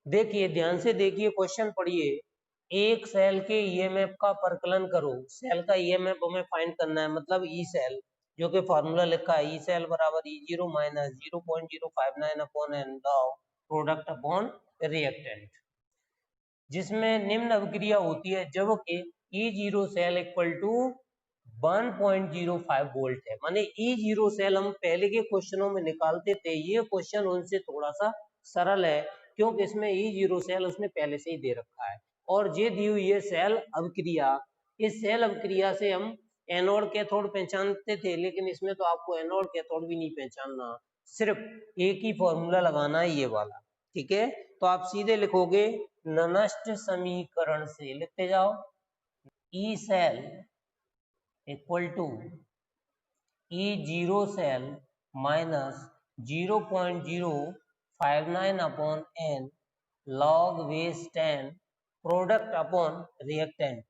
देखिए ध्यान से देखिए, क्वेश्चन पढ़िए। एक सेल के ईएमएफ का परकलन करो। सेल का ईएमएफ हमें फाइंड करना है, मतलब ई सेल, जो कि फॉर्मूला लिखा है ई सेल बराबर E0 minus 0.059 upon N log product upon reactant, जिसमें निम्न अभिक्रिया होती है जबकि E0 cell equal to 1.05 volt है। माने E0 सेल हम पहले के क्वेश्चनों में निकालते थे, ये क्वेश्चन उनसे थोड़ा सा सरल है क्योंकि इसमें E0 सेल उसने पहले से ही दे रखा है। और ये दी हुई है सेल अभिक्रिया। इस सेल अभिक्रिया से हम एनोड कैथोड पहचानते थे, लेकिन इसमें तो आपको एनोड कैथोड भी नहीं पहचानना, सिर्फ एक ही फॉर्मूला लगाना है, ये वाला। ठीक है, तो आप सीधे लिखोगे ननस्ट समीकरण से, लिखते जाओ E cell equal to E0 cell minus 0.059 upon N log base 10 product upon reactant,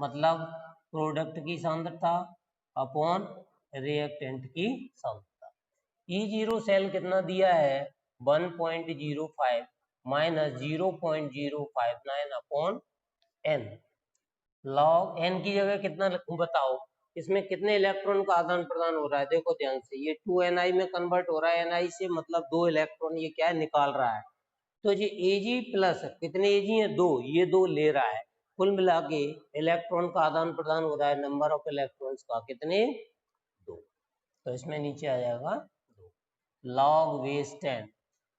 मतलब प्रोडक्ट की सांद्रता अपॉन रिएक्टेंट की सांद्रता। E0 सेल कितना दिया है 1.05 minus 0.059 upon N, log N की जगह कितना लिखूं बताओ। इसमें कितने इलेक्ट्रॉन का आदान प्रदान हो रहा है, देखो ध्यान से, ये 2ni में कन्वर्ट हो रहा है, ni से मतलब 2 इलेक्ट्रॉन ये क्या है निकाल रहा है। तो ये Ag प्लस कितने Ag है 2, ये 2 ले रहा है, कुल मिला के इलेक्ट्रॉन का आदान प्रदान हो रहा है नंबर ऑफ इलेक्ट्रॉन्स का कितने 2, तो इसमें नीचे आ जाएगा 2 लॉग बेस 10।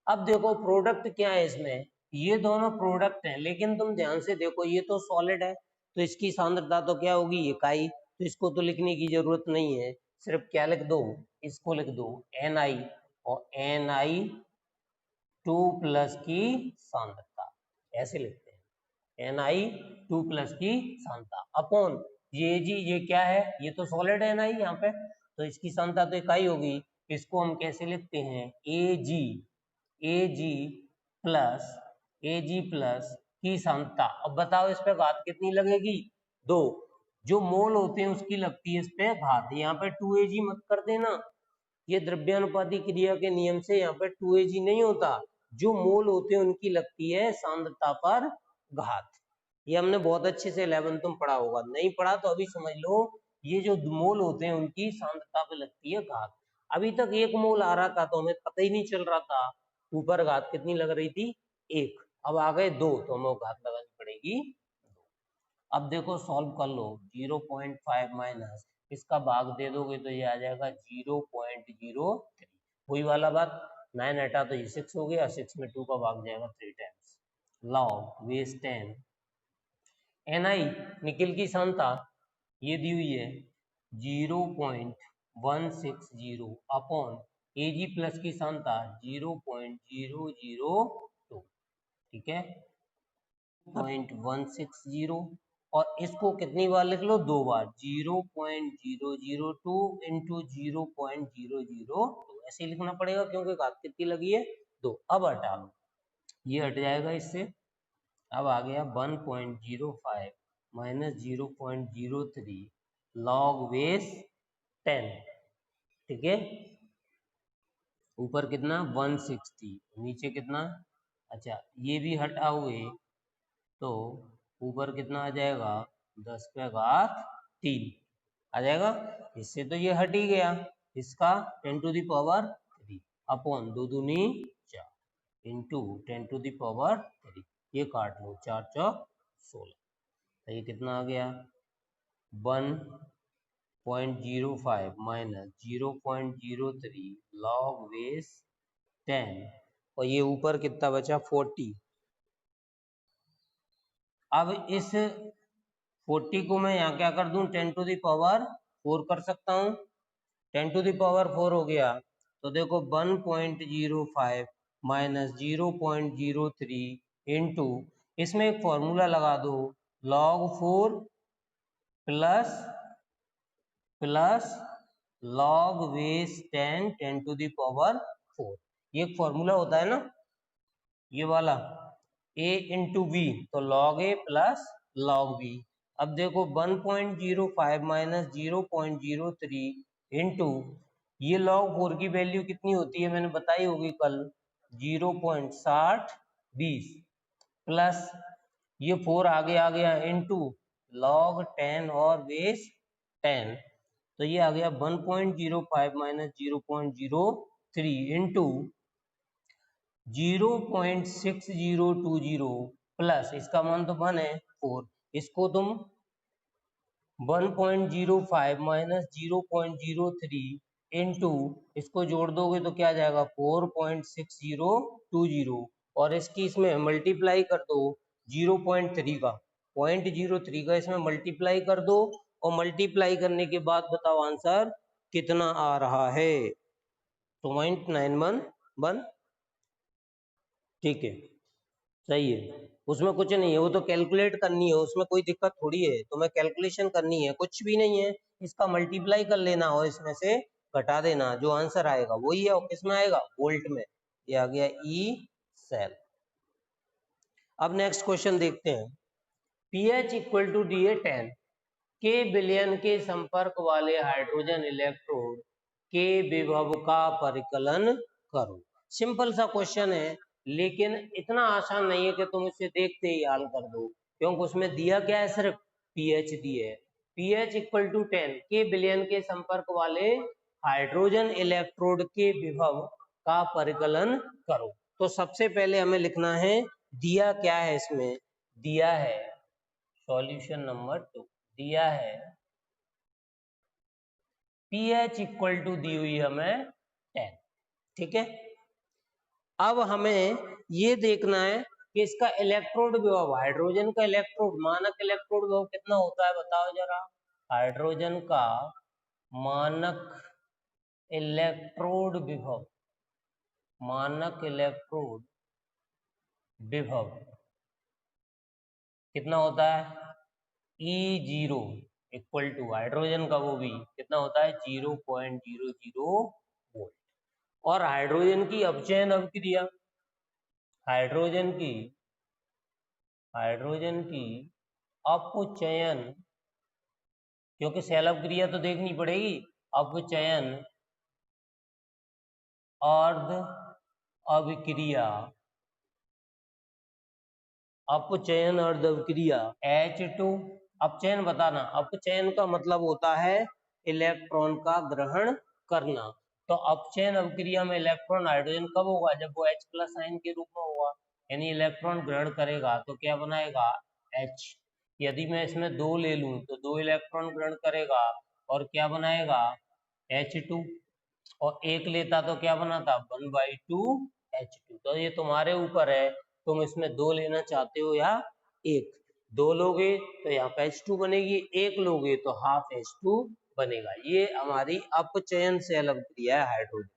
अब देखो प्रोडक्ट क्या है इसमें, ये दोनों प्रोडक्ट हैं, लेकिन तुम ध्यान से देखो ये तो सॉलिड है, तो इसकी सांद्रता तो क्या होगी इकाई, तो इसको तो लिखने की जरूरत नहीं है, सिर्फ क्या लिख दो, इसको लिख दो Ni, और Ni2 प्लस की सांद्रता, ऐसे लिखते हैं Ni2 प्लस की सांद्रता अपॉन ये जी, ये क्या है, ये तो सॉलिड है Ni यहाँ पे, तो इसकी सांद्रता तो इकाई होगी, इसको हम कैसे लिखते हैं Ag प्लस की सांद्रता। अब बताओ इस पे घात कितनी लगेगी 2, जो मोल होते हैं उसकी लगती है इस पे घात, यहाँ पे 2Ag मत कर देना, ये द्रव्यानुपाती क्रिया के नियम से यहाँ पे 2Ag नहीं होता, जो मोल होते हैं उनकी लगती है सांद्रता पर घात। ये हमने बहुत अच्छे से 11 तुम पढ़ा होगा, नहीं पढ़ा तो अभी समझ लो, ये जो मोल होते हैं उनकी सांद्रता पे लगती है घात। अभी तक 1 मोल आ रहा था तो हमें पता ही नहीं चल रहा था, ऊपर घात कितनी लग रही थी 1, अब आ गए 2 तो हमें घात लगानी पड़ेगी 2। अब देखो सॉल्व कर लो, 0.5 माइनस इसका भाग दे दोगे तो ये आ जाएगा 0.03, वही वाला बात, 9 हटा तो ये 6 हो गया, 6 में 2 का भाग जाएगा 3 times, log base 10 Ni nickel की सांद्रता ये दी हुई है 0.160 अपॉन Ag प्लस की सांद्रता 0.002, ठीक है 0.160, और इसको कितनी बार लिख लो 2 बार, 0.002 इंटू 0.002, ऐसे लिखना पड़ेगा क्योंकि घात कितनी लगी है 2। अब हटा लो, ये हट जाएगा इससे, अब आ गया 1.05 माइनस 0.03 लॉग बेस 10, ठीक है, ऊपर कितना 160, नीचे कितना, अच्छा ये भी हटा हुए तो ऊपर कितना आ जाएगा 10 पे घात 3 आ जाएगा, इससे तो ये हट ही गया, इसका 10 टू द पावर 3 अपॉन 2 दूनी 4 इंटू 10 टू द पावर 3, ये काट लो 4 चौक 16, तो ये कितना आ गया 1.05 माइनस 0.03 लॉग बेस 10, और ये ऊपर कितना बचा 40। अब इस 40 को मैं यहाँ क्या कर दूं 10 टू द पावर 4 कर सकता हूँ, 10 टू द पावर 4 हो गया, तो देखो 1.05 माइनस 0.03 इंटू, इसमें एक फॉर्मूला लगा दो log 4 plus log base 10 10 to the power 4, ये एक फॉर्मूला होता है ना ये वाला a इंटू बी, तो log a plus log b। अब देखो 1.05 माइनस 0.03 इंटू, ये log 4 की वैल्यू कितनी होती है मैंने बताई होगी कल 0.60 20 प्लस ये 4 आगे आ गया इनटू log 10 और बेस 10, तो ये आ गया 1.05 माइनस 0.03 इंटू 0.6020 प्लस इसका मान तो 1 है 4, इसको तुम 1.05 माइनस 0.03 इंटू इसको जोड़ दोगे तो क्या आ जाएगा 4.6020 और इसकी इसमें मल्टीप्लाई कर दो 0.3 का 0.03 का इसमें मल्टीप्लाई कर दो और मल्टीप्लाई करने के बाद बताओ आंसर कितना आ रहा है। 0.911, ठीक है सही है, उसमें कुछ नहीं है, वो तो कैलकुलेट करनी है, उसमें कोई दिक्कत थोड़ी है, तुम्हें कैलकुलेशन करनी है, कुछ भी नहीं है, इसका मल्टीप्लाई कर लेना और इसमें से घटा देना, जो आंसर आएगा वही है। और किसमें आएगा वोल्ट में, ये आ गया ई सेल। अब नेक्स्ट क्वेश्चन देखते हैं, pH इक्वल टू Da10 के विलयन के संपर्क वाले हाइड्रोजन इलेक्ट्रोड के विभव का परिकलन करो। सिंपल सा क्वेश्चन है, लेकिन इतना आसान नहीं है कि तुम इसे देखते ही हल कर दो, क्योंकि उसमें दिया क्या है, सिर्फ pH दिए है। pH इक्वल टू 10 के विलयन के संपर्क वाले हाइड्रोजन इलेक्ट्रोड के विभव का परिकलन करो। तो सबसे पहले हमें लिखना है दिया क्या है, इसमें दिया है सॉल्यूशन नंबर 2, दिया है pH इक्वल टू दी हुई हमें 10, ठीक है। अब हमें ये देखना है कि इसका इलेक्ट्रोड विभव, हाइड्रोजन का इलेक्ट्रोड मानक इलेक्ट्रोड विभव कितना होता है बताओ जरा। हाइड्रोजन का मानक इलेक्ट्रोड विभव, मानक इलेक्ट्रोड विभव कितना होता है, E0 इक्वल टू हाइड्रोजन का वो भी कितना होता है 0.00 वोल्ट। और हाइड्रोजन की अपचयन अभिक्रिया, हाइड्रोजन की अपचयन, क्योंकि सेल अपक्रिया तो देखनी पड़ेगी, अपचयन अर्ध अभिक्रिया, अपचयन अर्ध अभिक्रिया H2, अपचयन बताना, अपचयन का मतलब होता है इलेक्ट्रॉन का ग्रहण करना। तो अपचयन अभिक्रिया में इलेक्ट्रॉन हाइड्रोजन कब होगा, जब वो H प्लस आयन के रूप में होगा, यानी इलेक्ट्रॉन ग्रहण करेगा तो क्या बनाएगा H। यदि मैं इसमें 2 ले लूं तो 2 इलेक्ट्रॉन ग्रहण करेगा और क्या बनाएगा H2, और 1 लेता तो क्या बनाता 1/2 H2। तो ये तुम्हारे ऊपर है, तुम इसमें 2 लेना चाहते हो या 1। 2 लोगे तो यहाँ पे H2 बनेगी, 1 लोगे तो हाफ H2 बनेगा। ये हमारी अपचयन सेल अभिक्रिया है हाइड्रोजन की,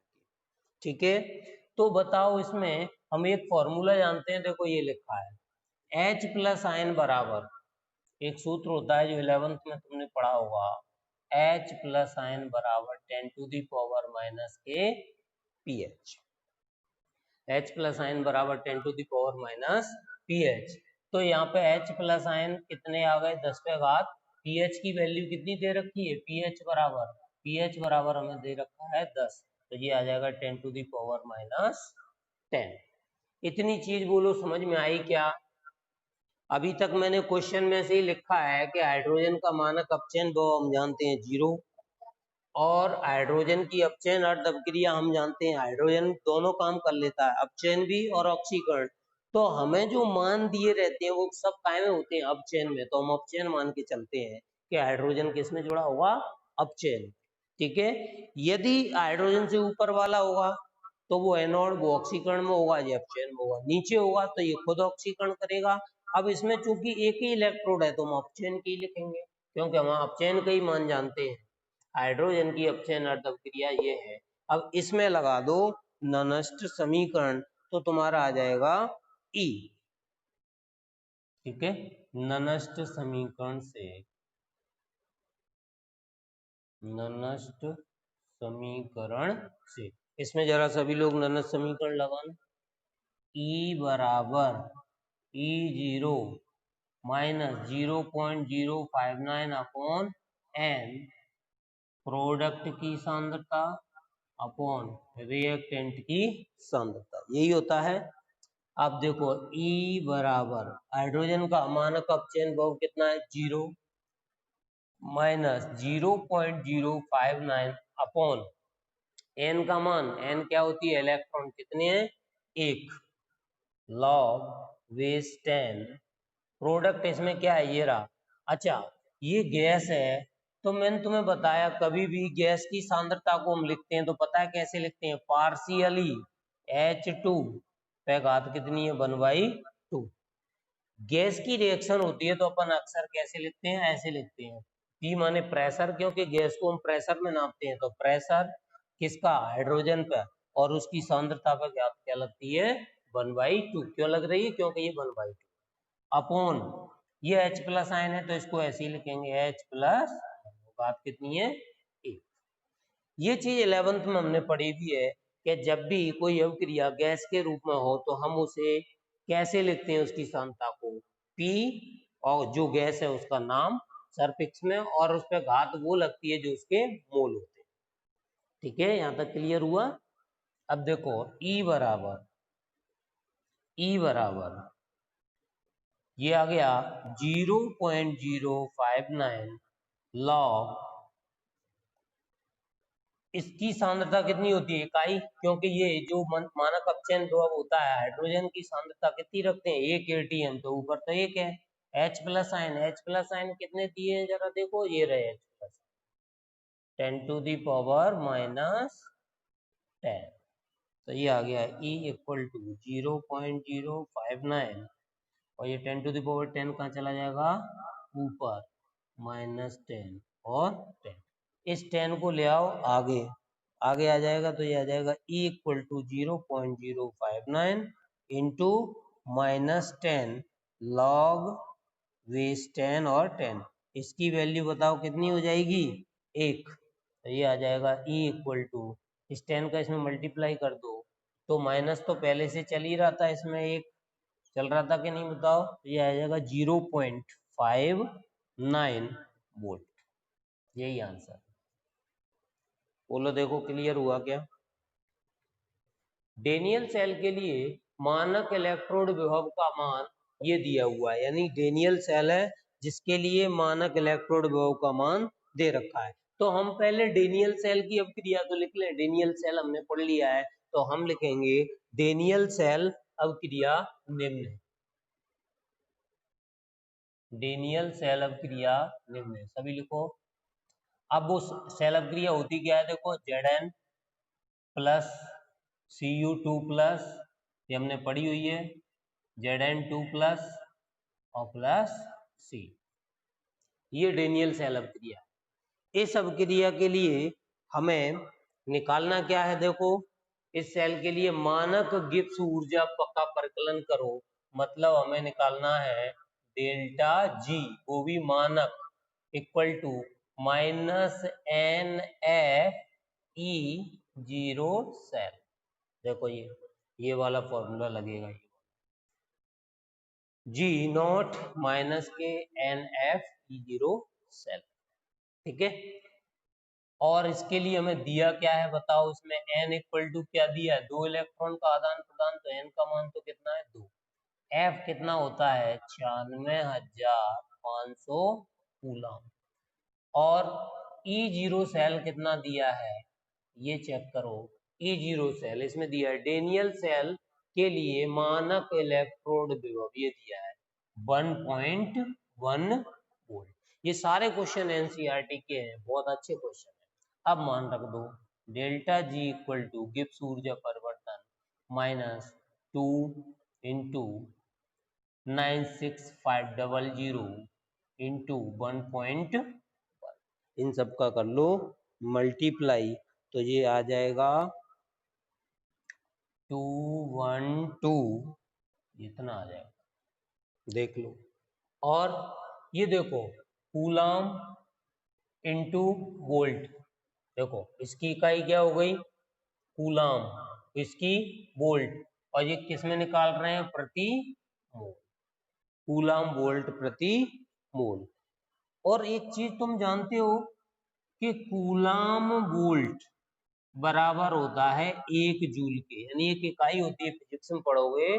ठीक है। तो बताओ इसमें हम एक फॉर्मूला जानते हैं, देखो ये लिखा है H प्लस आयन बराबर, एक सूत्र होता है जो 11th में तुमने पढ़ा होगा, H प्लस आयन बराबर 10 टू दी पावर माइनस के pH, H प्लस आयन बराबर 10 to the power minus pH। तो यहाँ पे H प्लस आयन कितने आ गए 10 पे घात, pH की वैल्यू कितनी दे रखी है, pH बराबर हमें दे रखा है 10, तो ये आ जाएगा 10 टू दी पावर माइनस 10। इतनी चीज बोलो समझ में आई क्या। अभी तक मैंने क्वेश्चन में से ही लिखा है कि हाइड्रोजन का मानक अपचयन वो हम जानते हैं 0, और हाइड्रोजन की अपचयन अर्ध अभिक्रिया हम जानते हैं, हाइड्रोजन दोनों काम कर लेता है, अपचयन भी और ऑक्सीकरण। तो हमें जो मान दिए रहते हैं वो सब काय में होते हैं अपचयन में, तो हम अपचयन मान के चलते हैं कि हाइड्रोजन किसमें जुड़ा होगा अपचयन, ठीक है। यदि हाइड्रोजन से ऊपर वाला होगा तो वो एनोड, वो ऑक्सीकरण में होगा, ये अपचयन में होगा, नीचे होगा तो ये खुद ऑक्सीकरण करेगा। अब इसमें चूंकि एक ही इलेक्ट्रोड है तो हम अपचयन की लिखेंगे, क्योंकि हम अपचयन का ही मान जानते हैं। हाइड्रोजन की अपचयन अर्ध अभिक्रिया ये है। अब इसमें लगा दो ननस्ट समीकरण, तो तुम्हारा आ जाएगा E, ठीक है। ननस्ट समीकरण से, ननस्ट समीकरण से, इसमें जरा सभी लोग ननस्ट समीकरण लगाना, E बराबर E0 minus 0.059 upon n product की सांद्रता अपॉन रिएक्टेंट की सांद्रता, यही होता है। अब देखो E बराबर हाइड्रोजन का मानक अपचयन बल कितना है 0 माइनस 0.059 अपॉन n का मान, n क्या होती है इलेक्ट्रॉन कितने हैं 1 लॉग वेस 10 प्रोडक्ट इसमें क्या है ये रहा। अच्छा ये गैस है तो मैंने तुम्हें बताया कभी भी गैस की सांद्रता को हम लिखते हैं तो पता है कैसे लिखते हैं पार्शियली H2 पे घात कितनी है 1/2। गैस की रिएक्शन होती है तो अपन अक्सर कैसे लिखते हैं ऐसे लिखते हैं P माने प्रेशर, क्योंकि गैस को हम प्रेशर में नापते हैं तो प्रेशर किसका हाइड्रोजन पे और उसकी सांद्रता पे क्या लगती है 1/2। क्यों लग रही है क्योंकि ये 1/2 अपॉन ये H प्लस आयन है तो इसको ऐसे ही लिखेंगे H प्लस बात कितनी है 1। ये चीज 11th में हमने पढ़ी भी है कि जब भी कोई अभिक्रिया गैस के रूप में हो तो हम उसे कैसे लिखते हैं उसकी सांद्रता को P और जो गैस है उसका नाम सरफिक्स में और उस पर घात वो लगती है जो उसके मोल होते हैं। ठीक है यहाँ तक क्लियर हुआ। अब देखो E बराबर ये आ गया 0.059 लॉग, इसकी सांद्रता कितनी होती है इकाई, क्योंकि ये जो मानक अपचयन ध्रुव होता है हाइड्रोजन की सांद्रता कितनी रखते हैं 1 atm, तो ऊपर तो 1 है। H प्लस आयन कितने दिए हैं जरा देखो ये रहे H प्लस 10⁻⁻10, तो ये आ गया E इक्वल टू 0.059 और ये 10⁻10 कहाँ चला जाएगा ऊपर -10 और 10, इस 10 को ले आओ आगे आगे आ जाएगा तो ये आ जाएगा E equal to 0.059 into -10 log base 10 और 10, इसकी वैल्यू बताओ कितनी हो जाएगी 1, तो ये आ जाएगा E इक्वल टू इस 10 का इसमें मल्टीप्लाई कर दो तो माइनस तो पहले से चल ही रहा था इसमें एक चल रहा था कि नहीं बताओ, तो ये आ जाएगा 0.59 वोल्ट, यही आंसर। बोलो देखो क्लियर हुआ क्या। डेनियल सेल के लिए मानक इलेक्ट्रोड विभव का मान ये दिया हुआ है, यानी डेनियल सेल है जिसके लिए मानक इलेक्ट्रोड विभव का मान दे रखा है। तो हम पहले डेनियल सेल की अभिक्रिया तो लिख लें, डेनियल सेल हमने पढ़ लिया है तो हम लिखेंगे डेनियल सेल अभिक्रिया निम्न है, डेनियल सेल अभिक्रिया निम्न है, सभी लिखो। अब वो सेल अभिक्रिया होती क्या है देखो Zn प्लस Cu2 प्लस, ये हमने पढ़ी हुई है Zn2 प्लस और प्लस C, ये डेनियल सेल अभिक्रिया। इस अभिक्रिया के लिए हमें निकालना क्या है देखो, इस सेल के लिए मानक गिब्स ऊर्जा का परिकलन करो, मतलब हमें निकालना है डेल्टा G वो भी मानक इक्वल टू -NFE0 सेल। देखो ये वाला फॉर्मूला लगेगा G0 के NFE0 सेल, ठीक है। और इसके लिए हमें दिया क्या है बताओ, इसमें n इक्वल टू क्या दिया है 2 इलेक्ट्रॉन का आदान प्रदान, तो n का मान तो कितना है 2, F कितना होता है 96,500 कूलम, और E0 सेल कितना दिया है ये चेक करो, E0 सेल इसमें दिया है डेनियल सेल के लिए मानक इलेक्ट्रोड विभव ये दिया है 1.1 वोल्ट। ये सारे क्वेश्चन एनसीईआरटी के हैं, बहुत अच्छे क्वेश्चन है। अब मान रख दो delta G equal to Gibbs ऊर्जा परिवर्तन -2 इंटू 96500 इंटू 1.1, इन सब का कर लो मल्टीप्लाई तो ये आ जाएगा 212, इतना आ जाएगा देख लो। और ये देखो कूलम इंटू वोल्ट, देखो इसकी इकाई क्या हो गई कूलम, इसकी वोल्ट, और ये किस में निकाल रहे हैं प्रति मोल, कूलम वोल्ट प्रति मोल। और एक चीज तुम जानते हो कि कूलम वोल्ट बराबर होता है 1 जूल के, यानी एक इकाई होती है फिजिक्स में पढ़ोगे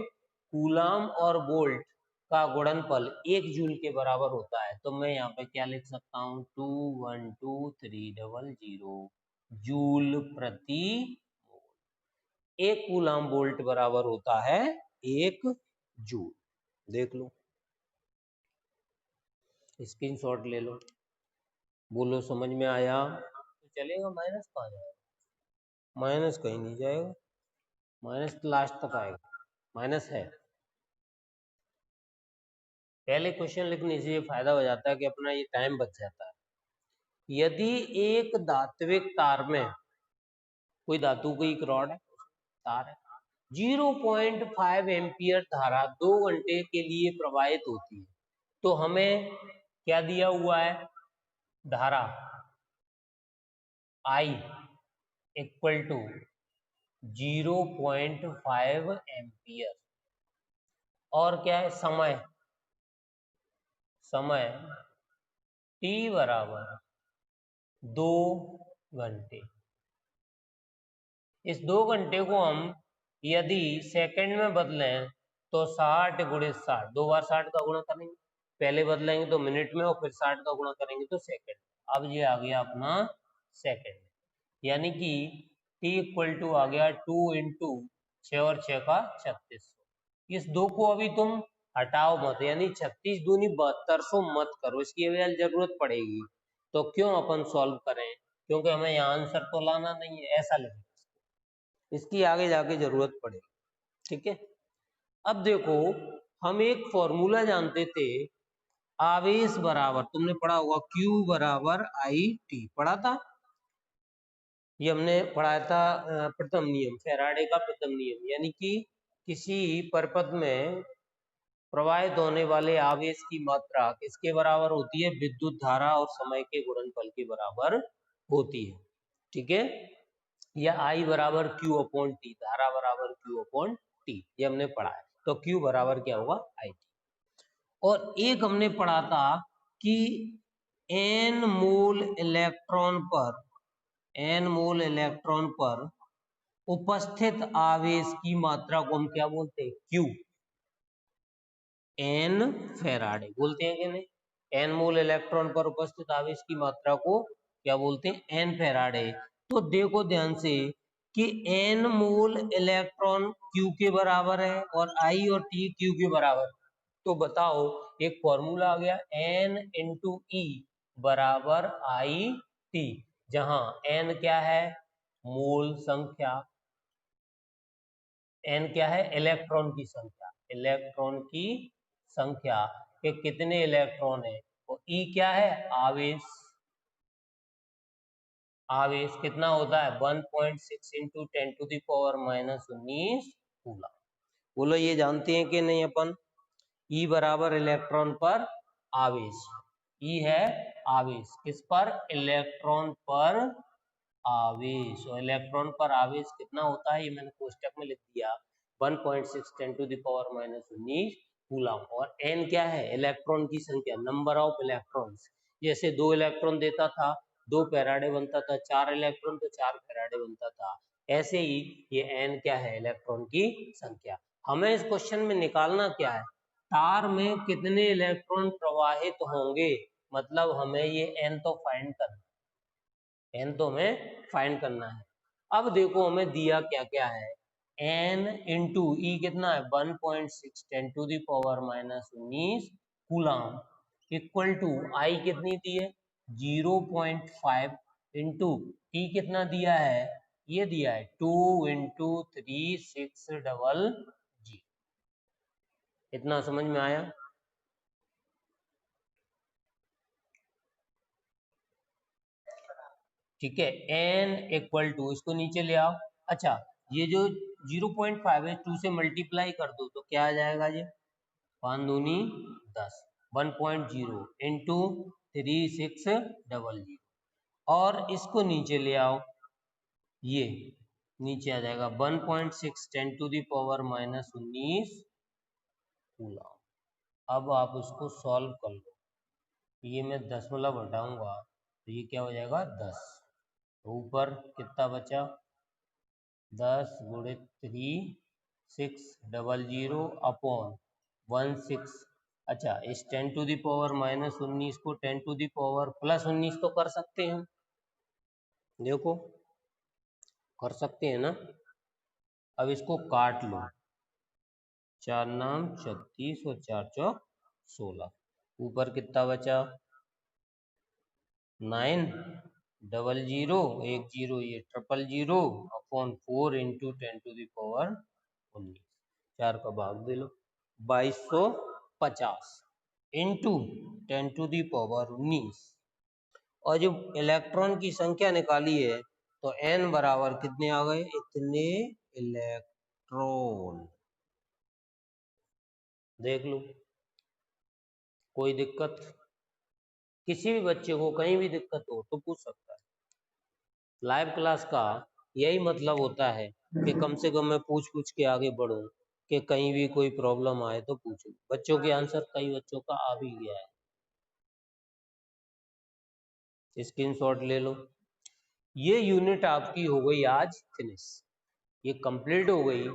कूलाम और वोल्ट का गुणनफल 1 जूल के बराबर होता है, तो मैं यहाँ पे क्या लिख सकता हूँ, 212300 जूल प्रति मोल। 1 कूलाम वोल्ट बराबर होता है 1 जूल। देख लो, स्क्रीनशॉट ले लो, बोलो समझ में आया तो चलेगा। माइनस कहाँ जाएगा, माइनस कहीं नहीं जाएगा, माइनस लास्ट तक आएगा, माइनस है। पहले क्वेश्चन लिखने से ये फायदा हो जाता है कि अपना ये टाइम बच जाता है। यदि एक धात्विक तार में, कोई धातु की एक रॉड है, तार है, 0.5 एम्पियर धारा 2 घंटे के लिए प्रवाहित होती है, तो हमें क्या दिया हुआ है, धारा I इक्वल टू 0.5 एम्पियर, और क्या है, समय t बराबर 2 घंटे। इस 2 घंटे को हम यदि सेकंड में बदलें तो 60 गुणित 60, 2 बार 60 का गुणा करेंगे, पहले बदलेंगे तो मिनट में और फिर 60 का गुणा करेंगे तो सेकंड। अब ये आ गया अपना सेकंड, यानी कि t इक्वल टू आ गया 2 इंटू 6 और 6 का 3600। इस 2 को अभी तुम हटाओ मत, यानी 36 दूनी 7200 मत करो, इसकी अभी जरूरत पड़ेगी। तो क्यों अपन सॉल्व करें, क्योंकि हमें यहाँ आंसर तो लाना नहीं है, ऐसा लिखें, इसकी आगे जाके जरूरत पड़ेगी। ठीक है, अब देखो, हम एक फॉर्मूला जानते थे, आवेश बराबर, तुमने पढ़ा होगा Q बराबर I T, पढ़ा था, ये हमने पढ़ाया था प्रथम नियम, फैराडे का प्रथम नियम, यानी कि किसी परपथ में प्रवाहित होने वाले आवेश की मात्रा किसके बराबर होती है, विद्युत धारा और समय के गुणनफल के बराबर होती है। ठीक है, या I बराबर Q अपॉन T, धारा बराबर Q अपॉन T, ये हमने पढ़ा है। तो Q बराबर क्या होगा, I T। और एक हमने पढ़ा था कि n मोल इलेक्ट्रॉन पर उपस्थित आवेश की मात्रा को हम क्या बोलते हैं, Q, n फैराडे बोलते हैं कि नहीं, n मोल इलेक्ट्रॉन पर उपस्थित आवेश की मात्रा को क्या बोलते हैं, n फैराडे। तो देखो ध्यान से कि n मोल इलेक्ट्रॉन Q के बराबर है और I और T Q के बराबर, तो बताओ, एक फॉर्मूला आ गया, n इंटू E बराबर I T, जहां n क्या है, मोल संख्या, n क्या है, इलेक्ट्रॉन की संख्या, इलेक्ट्रॉन की संख्या के कितने इलेक्ट्रॉन है, और E क्या है, आवेश, आवेश कितना होता है, 1.6 इंटू 10⁻⁻19 कूलम। बोलो ये जानते हैं कि नहीं अपन, E बराबर इलेक्ट्रॉन पर आवेश, E है आवेश, किस पर, इलेक्ट्रॉन पर आवेश, और इलेक्ट्रॉन पर आवेश कितना होता है, ये मैंने कोष्टक में लिख दिया, 1.6 10⁻⁻19 कूलम। और n क्या है, इलेक्ट्रॉन की संख्या, नंबर ऑफ इलेक्ट्रॉन्स, जैसे 2 इलेक्ट्रॉन देता था 2 फैराडे बनता था, 4 इलेक्ट्रॉन तो 4 फैराडे बनता था, ऐसे ही ये n क्या है, इलेक्ट्रॉन की संख्या। हमें इस क्वेश्चन में निकालना क्या है, तार में कितने इलेक्ट्रॉन प्रवाहित होंगे, मतलब हमें ये n तो फाइंड करना, n तो हमें फाइंड करना है। अब देखो हमें दिया क्या क्या है, n इंटू ई कितना है, 1.6 10⁻⁻19 कूलम इक्वल टू आई कितनी दी है, 0.5 इंटू टी कितना दिया है, ये दिया है 2 इंटू 3600, इतना समझ में आया। ठीक है, n इक्वल टू, इसको नीचे ले आओ, अच्छा ये जो 0.5 है 2 से मल्टीप्लाई कर दो तो क्या आ जाएगा, ये 5 दूनी 10, 1.0 इंटू 3600, और इसको नीचे ले आओ, ये नीचे आ जाएगा 1.6 10⁻⁻19 कूलम। अब आप उसको सॉल्व कर लो, ये मैं दशमलव हटाऊंगा तो ये क्या हो जाएगा, 10, तो ऊपर कितना बचा, 10 गुणित 3 600 अपॉन 16। अच्छा, इस 10⁻−19 को 10⁻+19 तो कर सकते हैं, देखो कर सकते हैं ना। अब इसको काट लो, 4 नाम 36 और 4 चौक 16। ऊपर कितना बचा, 900 एक जीरो ये 000 अपॉन 4 इंटू 10⁻19। 4 का भाग दे लो, 2250 इंटू 10⁻19। और जो इलेक्ट्रॉन की संख्या निकाली है तो n बराबर कितने आ गए, इतने इलेक्ट्रॉन। देख लो, कोई दिक्कत, किसी भी बच्चे को कहीं भी दिक्कत हो तो पूछ सकता है। लाइव क्लास का यही मतलब होता है कि कम से कम मैं पूछ के आगे बढ़ूं, कि कहीं भी कोई प्रॉब्लम आए तो पूछूं। बच्चों के आंसर कई बच्चों का आ भी गया है, स्क्रीनशॉट ले लो। ये यूनिट आपकी हो गई आज फिनिश, ये कंप्लीट हो गई।